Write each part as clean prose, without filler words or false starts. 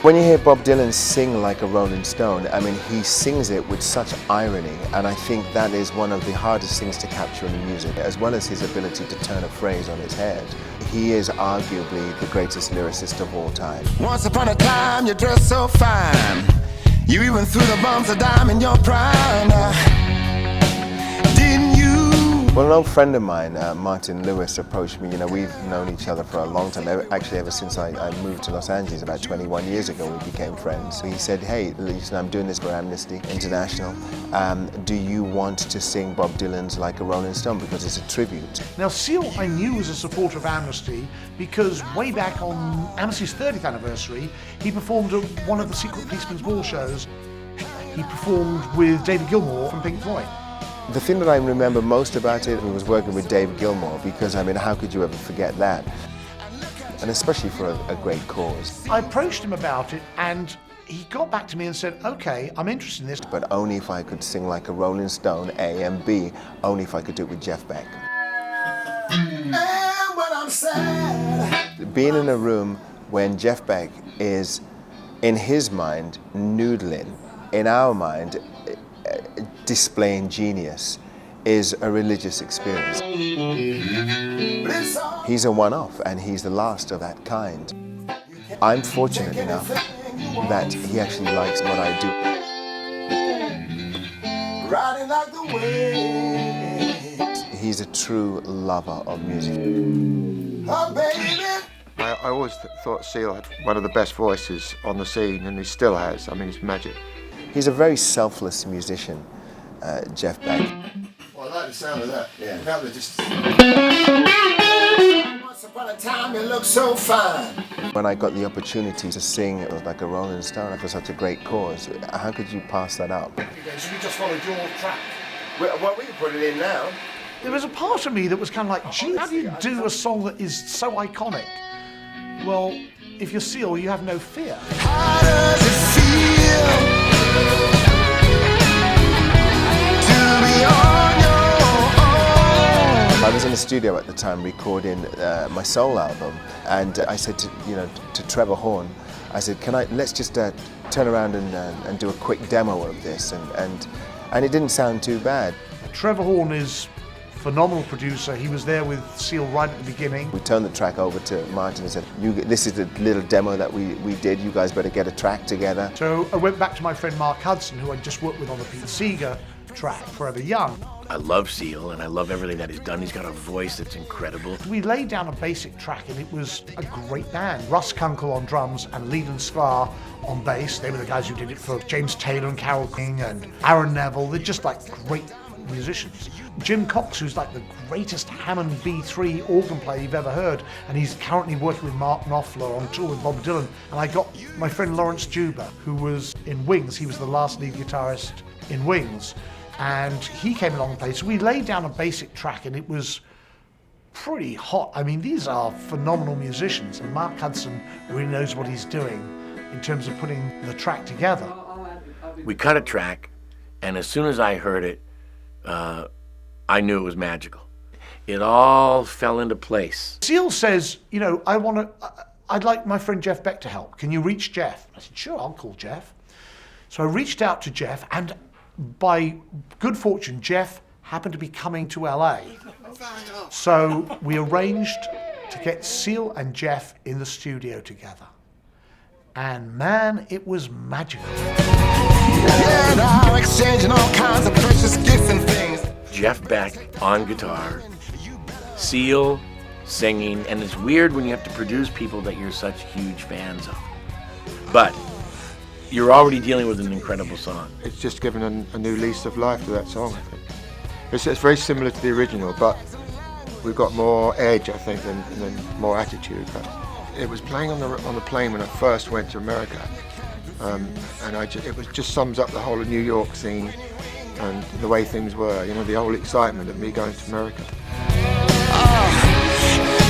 When you hear Bob Dylan sing like a Rolling Stone, I mean, he sings it with such irony, and I think that is one of the hardest things to capture in music, as well as his ability to turn a phrase on its head. He is arguably the greatest lyricist of all time. Once upon a time, you dressed so fine. You even threw the bumps of dime in your prime. Didn't you? Well, an old friend of mine, Martin Lewis, approached me. You know, we've known each other for a long time. Actually, ever since I moved to Los Angeles about 21 years ago, we became friends. He said, hey, listen, I'm doing this for Amnesty International. Do you want to sing Bob Dylan's Like a Rolling Stone? Because it's a tribute. Now, Seal I knew was a supporter of Amnesty because way back on Amnesty's 30th anniversary, he performed at one of the Secret Policeman's Ball shows. He performed with David Gilmour from Pink Floyd. The thing that I remember most about it was working with Dave Gilmour, because, I mean, how could you ever forget that? And especially for a great cause. I approached him about it, and he got back to me and said, okay, I'm interested in this. But only if I could sing like a Rolling Stone, A, and B, only if I could do it with Jeff Beck. And when I'm sad. Being in a room when Jeff Beck is, in his mind, noodling, in our mind, displaying genius, is a religious experience. He's a one-off, and he's the last of that kind. I'm fortunate enough that he actually likes what I do. Riding like the wind. He's a true lover of music. Oh, baby. I always thought Seal had one of the best voices on the scene, and he still has. I mean, it's magic. He's a very selfless musician, Jeff Beck. Well, I like the sound of that. Yeah. That was just. Once upon a time, you looked so fine. When I got the opportunity to sing like a Rolling Stone for such a great cause, how could you pass that up? So we just followed your track. Well, we can put it in now. There was a part of me that was kind of like, gee, how do you do a song that is so iconic? Well, if you're Seal, you have no fear. How does it feel to be on your own? I was in the studio at the time recording my soul album, and I said to Trevor Horn, I said, let's just turn around and do a quick demo of this, and it didn't sound too bad. Trevor Horn is a phenomenal producer. He was there with Seal right at the beginning. We turned the track over to Martin and said, this is the little demo that we did, you guys better get a track together. So I went back to my friend Mark Hudson, who I just worked with on the Pete Seeger track, Forever Young. I love Seal, and I love everything that he's done. He's got a voice that's incredible. We laid down a basic track, and it was a great band. Russ Kunkel on drums and Leland Sklar on bass. They were the guys who did it for James Taylor and Carole King and Aaron Neville. They're just like great musicians. Jim Cox, who's like the greatest Hammond B3 organ player you've ever heard, and he's currently working with Mark Knopfler on tour with Bob Dylan. And I got my friend Lawrence Juba, who was in Wings. He was the last lead guitarist in Wings, and he came along and played. So we laid down a basic track, and it was pretty hot. I mean, these are phenomenal musicians, and Mark Hudson really knows what he's doing in terms of putting the track together. We cut a track, and as soon as I heard it, I knew it was magical. It all fell into place. Seal says, I'd like my friend Jeff Beck to help. Can you reach Jeff? I said, sure, I'll call Jeff. So I reached out to Jeff, and by good fortune, Jeff happened to be coming to LA. So we arranged to get Seal and Jeff in the studio together. And man, it was magical. Yeah, now exchanging all kinds of precious gifts and things. Jeff Beck on guitar, Seal singing, and it's weird when you have to produce people that you're such huge fans of. But you're already dealing with an incredible song. It's just given a new lease of life to that song, I think. It's very similar to the original, but we've got more edge, I think, and more attitude. But it was playing on the plane when I first went to America, and it just sums up the whole of New York scene and the way things were. The whole excitement of me going to America.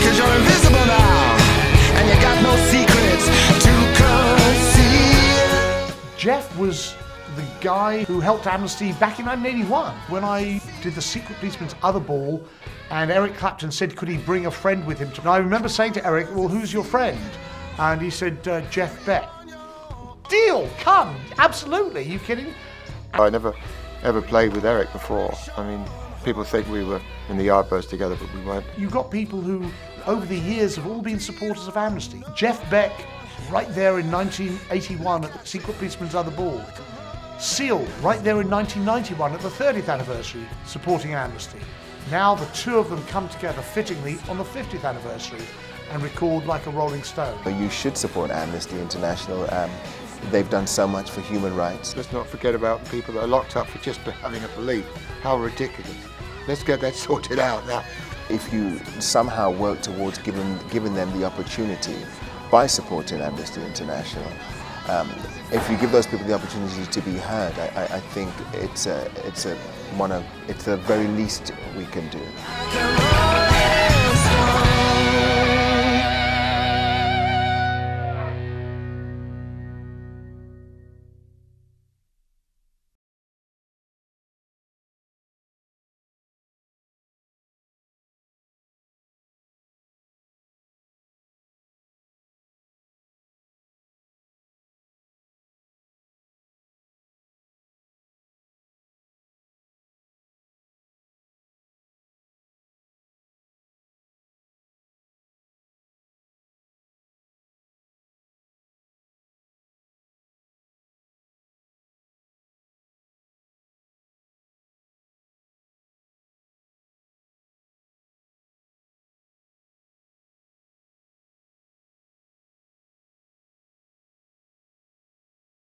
'Cause you're invisible now, and you got no secrets to conceal. Jeff was the guy who helped Amnesty back in 1981 when I did the Secret Policeman's Other Ball, and Eric Clapton said could he bring a friend with him. And I remember saying to Eric, well, who's your friend? And he said, Jeff Beck. deal. Come, absolutely. You kidding? I never ever played with Eric before. I mean, people think we were in the Yardbirds together, but we weren't. You've got people who, over the years, have all been supporters of Amnesty. Jeff Beck, right there in 1981 at the Secret Policeman's Other Ball. Seal, right there in 1991 at the 30th anniversary, supporting Amnesty. Now the two of them come together fittingly on the 50th anniversary and record Like a Rolling Stone. You should support Amnesty International. They've done so much for human rights. Let's not forget about the people that are locked up for just having a belief. How ridiculous. Let's get that sorted out now. If you somehow work towards giving them the opportunity by supporting Amnesty International, if you give those people the opportunity to be heard, I think it's the very least we can do.